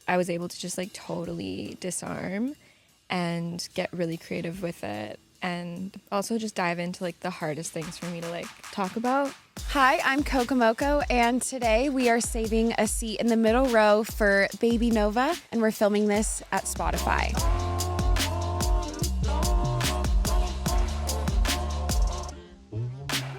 I was able to just like totally disarm and get really creative with it, and also just dive into like the hardest things for me to like talk about. Hi, I'm Coco Mocoe, and today we are saving a seat in the middle row for Baby Nova, and we're filming this at Spotify.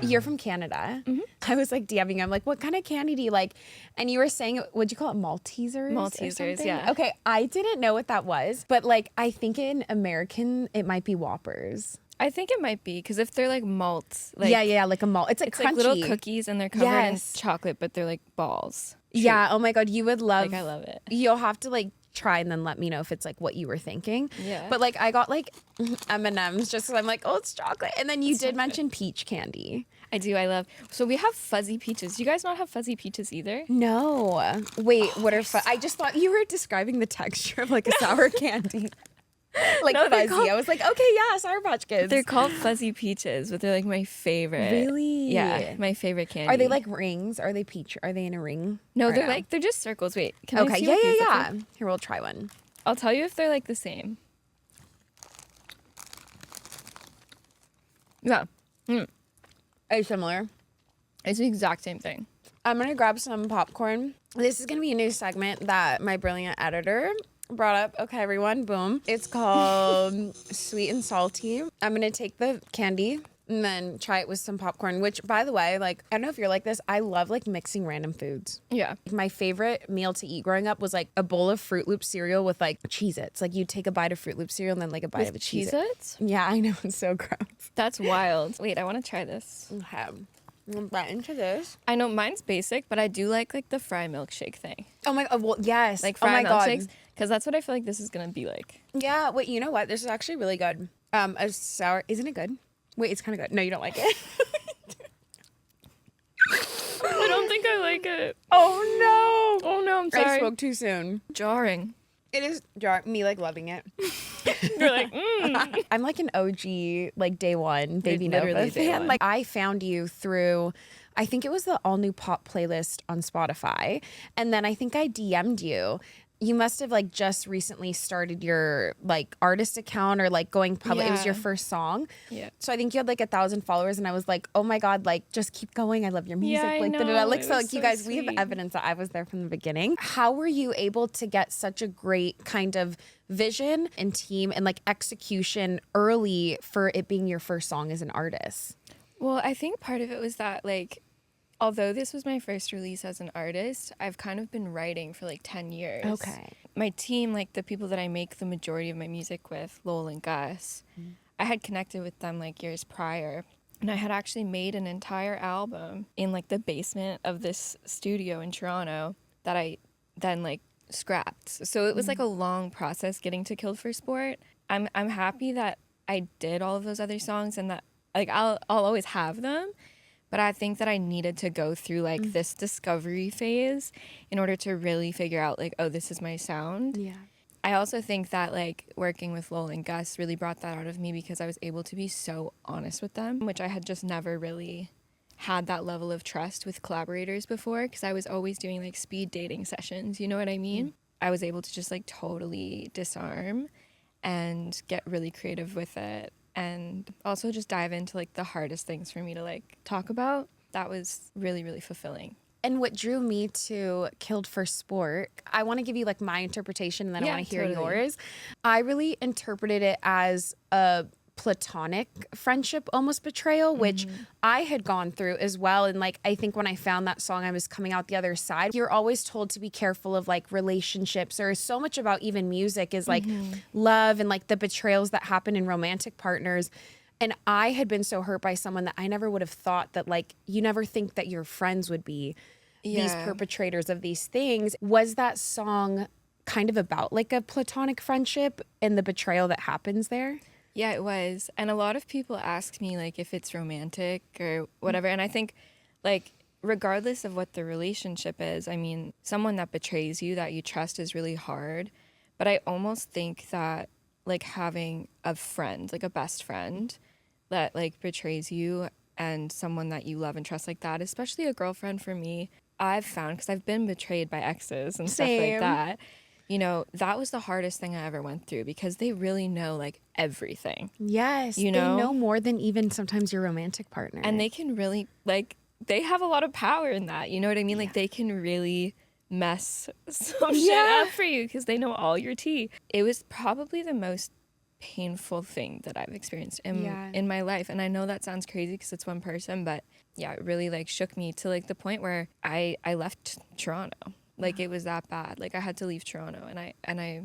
You're from Canada. Mm-hmm. I was like DMing you. I'm like, what kind of candy do you like? And you were saying, what'd you call it? Maltesers? Maltesers, yeah. Okay, I didn't know what that was, but like, I think in American, it might be Whoppers. I think it might be, because if they're like malts, like yeah, like a malt. It's like crunchy. Like little cookies, and they're covered in chocolate, but they're like balls. Yeah. Oh my God, you would love. Like, I love it. You'll have to like try and then let me know if it's like what you were thinking. Yeah. But like I got like M&Ms just because I'm like, oh, it's chocolate. And then you did mention peach candy. I do. I love. So we have fuzzy peaches. Do you guys not have fuzzy peaches either? No. Wait, what are I just thought you were describing the texture of like a sour candy. Like no, fuzzy. I was like, okay, yeah, Sour Patch Kids. They're called fuzzy peaches, but they're like my favorite. Really? Yeah, my favorite candy. Are they like rings? Are they peach? Are they in a ring? No, they're just circles. Wait, can I see yeah. Like? Here, we'll try one. I'll tell you if they're like the same. Yeah. Are they similar? It's the exact same thing. I'm gonna grab some popcorn. This is gonna be a new segment that my brilliant editor brought up. Okay, everyone, boom. It's called Sweet and Salty. I'm gonna take the candy and then try it with some popcorn, which, by the way, like, I don't know if you're like this, I love like mixing random foods. Yeah. My favorite meal to eat growing up was like a bowl of Fruit Loop cereal with like Cheez-Its. Like, you take a bite of Fruit Loop cereal and then like a bite of a Cheez-Its? Yeah, I know, it's so gross. That's wild. Wait, I want to try this. Okay. I'm gonna bite into this. I know mine's basic, but I do like the fry milkshake thing. Oh my God, well, yes. Like fry milkshakes, because that's what I feel like this is gonna be like. Yeah, wait, you know what? This is actually really good. A sour, isn't it good? Wait, it's kind of good. No, you don't like it. I don't think I like it. Oh no! Oh no, I'm sorry. I spoke too soon. Jarring. It is me like loving it. You're like, I'm like an OG, like day one Baby Nova fan. Like, I found you through, I think it was the all new pop playlist on Spotify, and then I think I DM'd you. You must have like just recently started your like artist account or like going public. Yeah. It was your first song. Yeah. So I think you had like 1,000 followers, and I was like, oh my God, like just keep going. I love your music. Yeah, like, I know. like so like you guys, sweet. we have evidence that I was there from the beginning. How were you able to get such a great kind of vision and team and like execution early for it being your first song as an artist? Well, I think part of it was that like, although this was my first release as an artist, I've kind of been writing for like 10 years. Okay. My team, like the people that I make the majority of my music with, Lowell and Gus, I had connected with them like years prior. And I had actually made an entire album in like the basement of this studio in Toronto that I then like scrapped. So it was like a long process getting to Killed for Sport. I'm happy that I did all of those other songs and that like I'll always have them. But I think that I needed to go through like this discovery phase in order to really figure out like, oh, this is my sound. Yeah. I also think that like working with Lowell and Gus really brought that out of me because I was able to be so honest with them, which I had just never really had that level of trust with collaborators before because I was always doing like speed dating sessions. You know what I mean? I was able to just like totally disarm and get really creative with it. And also just dive into like the hardest things for me to like talk about. That was really, really fulfilling. And what drew me to Killed for Sport, I want to give you like my interpretation and then I want to hear yours. I really interpreted it as a platonic friendship, almost betrayal, which I had gone through as well. And like, I think when I found that song, I was coming out the other side. You're always told to be careful of like relationships, or so much about even music is like love and like the betrayals that happen in romantic partners. And I had been so hurt by someone that I never would have thought that like, you never think that your friends would be these perpetrators of these things. Was that song kind of about like a platonic friendship and the betrayal that happens there? Yeah, it was. And a lot of people ask me like if it's romantic or whatever. And I think like regardless of what the relationship is, I mean, someone that betrays you that you trust is really hard. But I almost think that like having a friend, like a best friend that like betrays you and someone that you love and trust like that, especially a girlfriend for me, I've found, because I've been betrayed by exes and stuff like that, you know, that was the hardest thing I ever went through because they really know like everything. Yes. You They know? know more than even sometimes your romantic partner. And they can really, like, they have a lot of power in that. You know what I mean? Yeah. Like, they can really mess some shit Yeah. up for you because they know all your tea. It was probably the most painful thing that I've experienced in my life. And I know that sounds crazy because it's one person, but yeah, it really like shook me to like the point where I left Toronto. Like it was that bad. Like I had to leave Toronto, and I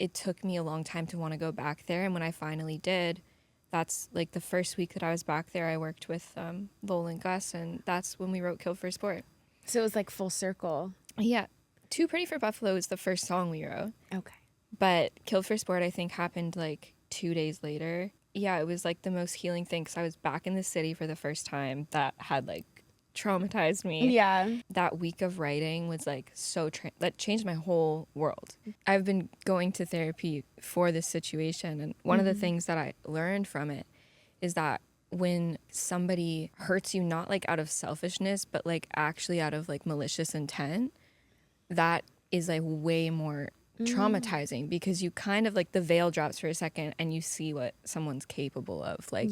it took me a long time to want to go back there. And when I finally did, that's like the first week that I was back there, I worked with Lowell and Gus, and that's when we wrote Kill for Sport. So it was like full circle. Yeah. Too Pretty for Buffalo was the first song we wrote. Okay. But Kill for Sport, I think, happened like 2 days later. Yeah, it was like the most healing thing because I was back in the city for the first time. That had like traumatized me. Yeah. That week of writing was like that changed my whole world. I've been going to therapy for this situation, and one of the things that I learned from it is that when somebody hurts you, not like out of selfishness, but like actually out of like malicious intent, that is like way more traumatizing because you kind of like the veil drops for a second and you see what someone's capable of, like,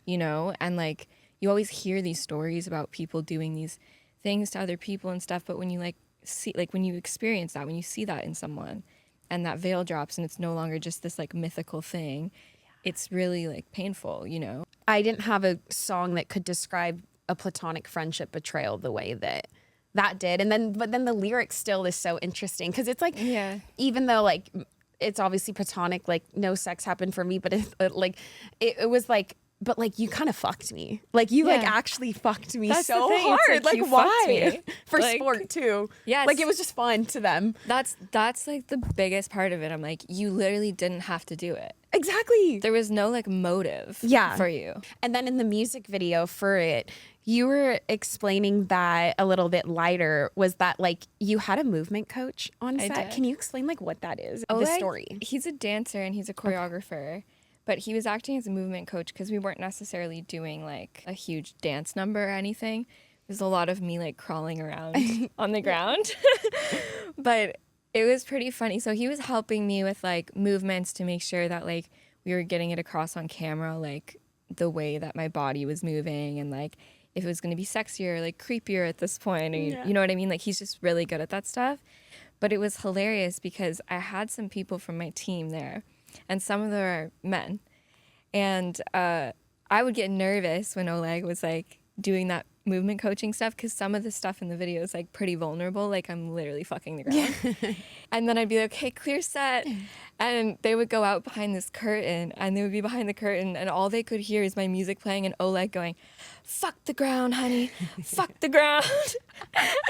you know, and like you always hear these stories about people doing these things to other people and stuff, but when you like see, like when you experience that, when you see that in someone and that veil drops and it's no longer just this like mythical thing, it's really like painful, you know. I didn't have a song that could describe a platonic friendship betrayal the way that did. But then the lyrics still is so interesting because it's like, even though like it's obviously platonic, like no sex happened for me, but it was like, but like you kind of fucked me. Like you like actually fucked me. That's so hard. Like why? For like, sport too. Yeah. Like it was just fun to them. That's like the biggest part of it. I'm like, you literally didn't have to do it. Exactly. There was no like motive for you. And then in the music video for it, you were explaining that a little bit lighter, was that like you had a movement coach on set. Can you explain like what that is? The story. He's a dancer and he's a choreographer. Okay. But he was acting as a movement coach because we weren't necessarily doing like a huge dance number or anything. There's a lot of me like crawling around on the ground. But it was pretty funny. So he was helping me with like movements to make sure that like we were getting it across on camera, like the way that my body was moving and like if it was going to be sexier, like creepier at this point. Or, you know what I mean? Like he's just really good at that stuff. But it was hilarious because I had some people from my team there. And some of them are men. And I would get nervous when Oleg was like doing that movement coaching stuff because some of the stuff in the video is like pretty vulnerable. Like I'm literally fucking the ground. And then I'd be like, okay, clear set. And they would go out behind this curtain and they would be behind the curtain and all they could hear is my music playing and Oleg going, fuck the ground, honey, fuck the ground.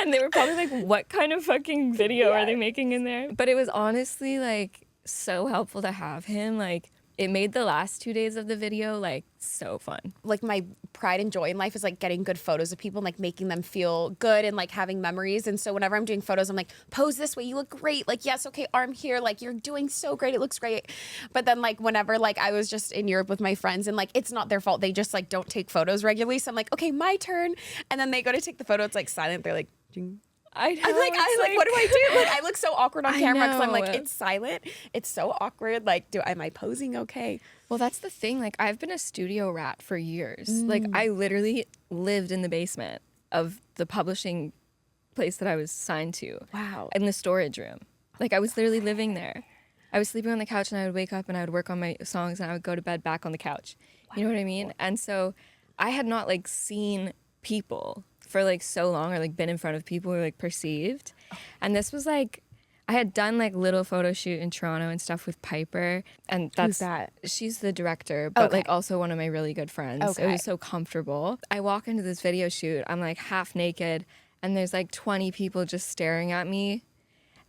And they were probably like, what kind of fucking video are they making in there? But it was honestly like so helpful to have him. Like it made the last 2 days of the video like so fun. Like my pride and joy in life is like getting good photos of people and like making them feel good and like having memories. And so whenever I'm doing photos, I'm like, pose this way, you look great. Like, yes, okay, arm here, like you're doing so great, it looks great. But then like whenever like I was just in Europe with my friends and like it's not their fault, they just like don't take photos regularly. So I'm like, okay, my turn. And then they go to take the photo, it's like silent. They're like, ding. I know, I'm like, what do I do? Like, I look so awkward on camera because I'm like, it's silent. It's so awkward. Like, am I posing okay? Well, that's the thing. Like, I've been a studio rat for years. Like, I literally lived in the basement of the publishing place that I was signed to. Wow. In the storage room. Like, I was literally living there. I was sleeping on the couch and I would wake up and I would work on my songs and I would go to bed back on the couch. Wow. You know what I mean? And so I had not like seen people for like so long or like been in front of people who like perceived. And this was like, I had done like little photo shoot in Toronto and stuff with Piper. And Who's that? She's the director, but like also one of my really good friends. Okay. It was so comfortable. I walk into this video shoot, I'm like half naked and there's like 20 people just staring at me.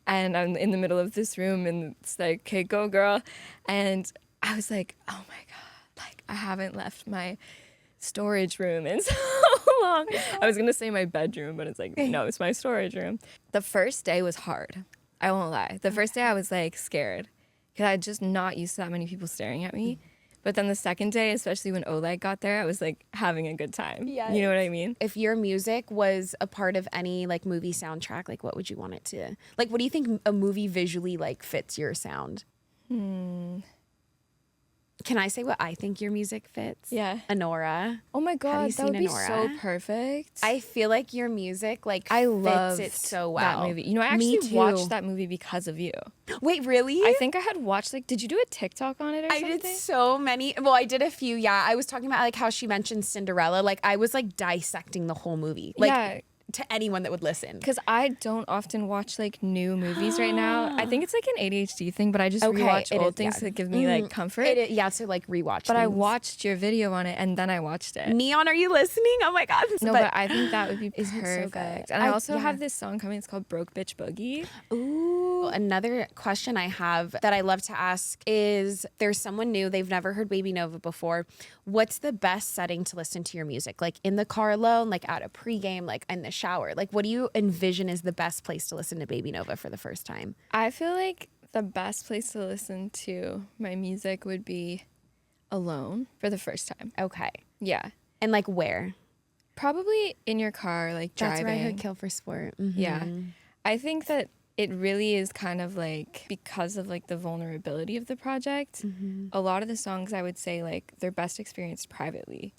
And I'm in the middle of this room and it's like, okay, go girl. And I was like, oh my God, like I haven't left my storage room in so long. I was gonna say my bedroom, but it's like, no, it's my storage room. The first day was hard. I won't lie. The first day I was like scared because I just not used to that many people staring at me. But then the second day, especially when Oleg got there, I was like having a good time. Yes. You know what I mean? If your music was a part of any like movie soundtrack, like what would you want it to? Like, what do you think a movie visually like fits your sound? Can I say what I think your music fits? Yeah. Honora. Oh my Have God, you that would seen be Honora? so perfect. I feel like your music like I fits loved it so well. that movie. You know, I Me actually too. watched that movie because of you. Wait, really? I think I had watched, like, did you do a TikTok on it or I something? did so many. Well, I did a few. Yeah, I was talking about like how she mentioned Cinderella. Like I was like dissecting the whole movie. Like Yeah. to anyone that would listen. Because I don't often watch like new movies right now. I think it's like an ADHD thing, but I just rewatch it old is, things yeah. that give me like comfort. Yeah, to like rewatch. But I things. watched your video on it and then I watched it. Neon, are you listening? Oh my God. No, but I think that would be Isn't it so perfect. good? And I also yeah. have this song coming. It's called Broke Bitch Boogie. Ooh, another question I have that I love to ask is there's someone new, they've never heard Baby Nova before. What's the best setting to listen to your music? Like in the car alone, like at a pregame, like in the shower? Like what do you envision is the best place to listen to Baby Nova for the first time? I feel like the best place to listen to my music would be alone for the first time. Okay. Yeah. And like where? Probably in your car, like driving. That's where I heard Kill for Sport. Mm-hmm. Yeah. I think that it really is kind of like because of like the vulnerability of the project, a lot of the songs I would say like they're best experienced privately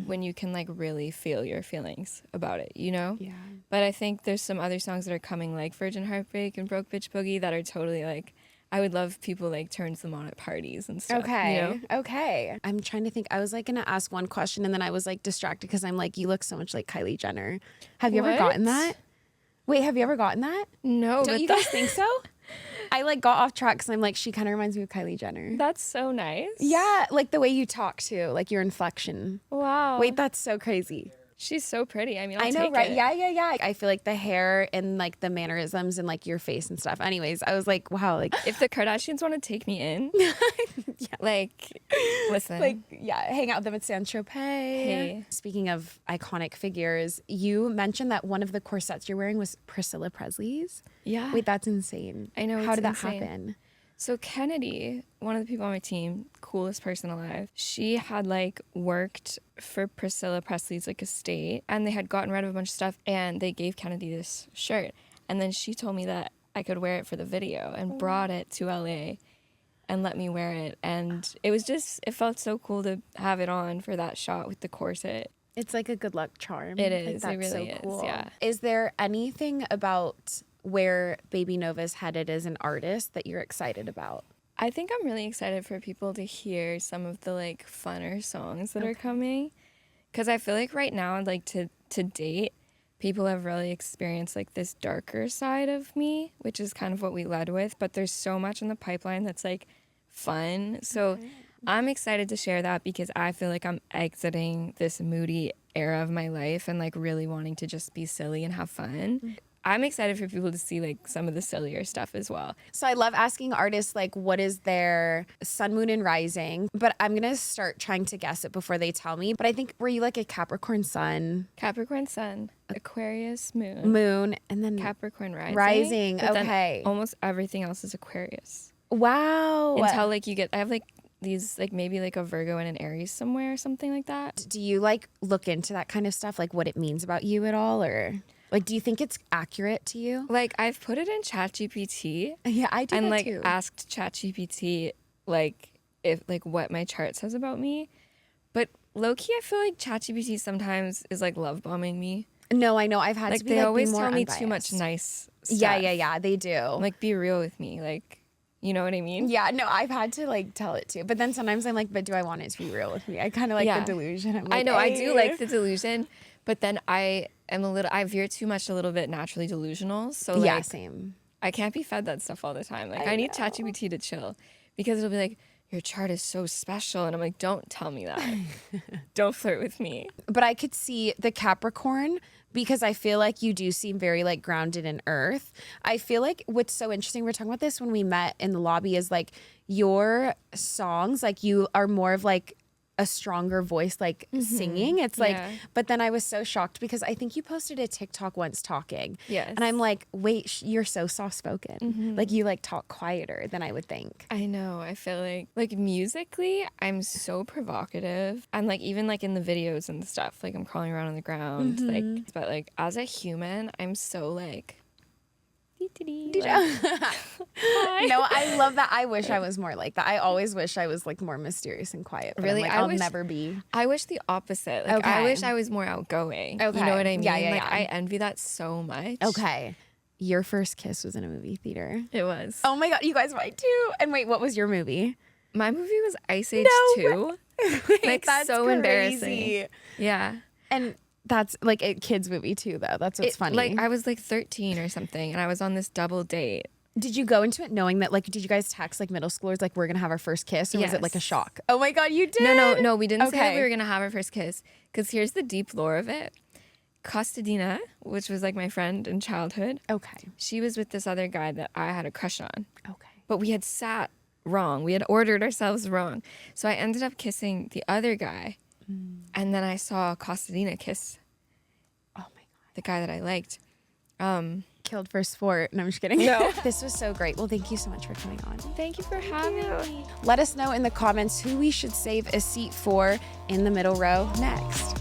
when you can like really feel your feelings about it, you know? Yeah. But I think there's some other songs that are coming like Virgin Heartbreak and Broke Bitch Boogie that are totally like I would love people like turns them on at parties and stuff. Okay. You know? Okay. I'm trying to think. I was like going to ask one question and then I was like distracted because I'm like, you look so much like Kylie Jenner. Have you ever gotten What? that? Wait, have you ever gotten that? No, Don't but you guys think so? I like got off track because I'm like, she kind of reminds me of Kylie Jenner. that's so nice. Yeah, like the way you talk too, like your inflection. Wow. Wait, that's so crazy. She's so pretty. I mean, I'll I know, take right? it. Yeah. I feel like the hair and like the mannerisms and like your face and stuff. Anyways, I was like, wow, like If the Kardashians want to take me in, like, listen. like yeah, hang out with them at San Tropez. Hey. Speaking of iconic figures, you mentioned that one of the corsets you're wearing was Priscilla Presley's. yeah. Wait, that's insane. I know, How it's did that insane. happen? So Kennedy, one of the people on my team, coolest person alive, she had like worked for Priscilla Presley's like estate and they had gotten rid of a bunch of stuff and they gave Kennedy this shirt. And then she told me that I could wear it for the video and brought it to LA and let me wear it. And it was just, it felt so cool to have it on for that shot with the corset. It's like a good luck charm. It Like, is. that's It really so is, cool. yeah. Is there anything about where Baby Nova's headed as an artist that you're excited about? I think I'm really excited for people to hear some of the like funner songs that are coming, because I feel like right now, like to date, people have really experienced like this darker side of me, which is kind of what we led with. But there's so much in the pipeline that's like fun. So I'm excited to share that because I feel like I'm exiting this moody era of my life and like really wanting to just be silly and have fun. I'm excited for people to see like some of the sillier stuff as well. So I love asking artists like what is their sun, moon, and rising, but I'm gonna start trying to guess it before they tell me. But I think were you like a Capricorn sun, Capricorn sun, Aquarius moon, moon, and then Capricorn rising. Rising, but then okay. almost everything else is Aquarius. wow. Until like you get, I have like these like maybe like a Virgo and an Aries somewhere or something like that. Do you like look into that kind of stuff, like what it means about you at all, or like do you think it's accurate to you? Like I've put it in ChatGPT Yeah, I do and that like too. asked ChatGPT like if like what my chart says about me. But low key, I feel like ChatGPT sometimes is like love bombing me. No, I know. I've had Like to be they like, always be more tell me unbiased. too much nice stuff. Yeah, they do. Like be real with me. Like, you know what I mean? yeah, no, I've had to like tell it too. But then sometimes I'm like, but do I want it to be real with me? I kind of like Yeah. the delusion. I'm I like, know I do "Hey." like the delusion, but then I veer too much a little bit naturally delusional. So like Yeah, same. I can't be fed that stuff all the time. Like I I need know. ChatGPT to chill because it'll be like, your chart is so special. And I'm like, don't tell me that. Don't flirt with me. But I could see the Capricorn because I feel like you do seem very like grounded in earth. I feel like what's so interesting, we were talking about this when we met in the lobby, is like your songs, like you are more of like a stronger voice, like singing. It's like, but then I was so shocked because I think you posted a TikTok once talking. Yes. And I'm like, wait, you're so soft spoken. Like you like talk quieter than I would think. I know. I feel like musically, I'm so provocative. And like even like in the videos and stuff, like I'm crawling around on the ground. Like, but like as a human, I'm so like. No, I love that. I wish I was more like that. I always wish I was like more mysterious and quiet. But Really, I'm like, I'll never be. I wish the opposite. Like I wish I was more outgoing. Okay. You know what I mean? Like I envy that so much. Okay. Your first kiss was in a movie theater. It was. Oh my God, you guys might too. And wait, what was your movie? My movie was Ice Age 2. Wait, like that's so crazy. Embarrassing. Yeah. And that's like a kid's movie too, though. That's what's funny. Like I was like 13 or something, and I was on this double date. Did you go into it knowing that, like, did you guys text like middle schoolers, like, we're gonna have our first kiss, or was it like a shock? Oh my God, you did? No, we didn't say that we were gonna have our first kiss. Because here's the deep lore of it. Costadina, which was like my friend in childhood. Okay. She was with this other guy that I had a crush on. Okay. But we had sat wrong. We had ordered ourselves wrong. So I ended up kissing the other guy, and then I saw Costadina kiss. Oh my God. The guy that I liked. Killed for sport. No, I'm just kidding. No. This was so great. Well, thank you so much for coming on. Thank you for having me. Let us know in the comments who we should save a seat for in the middle row next.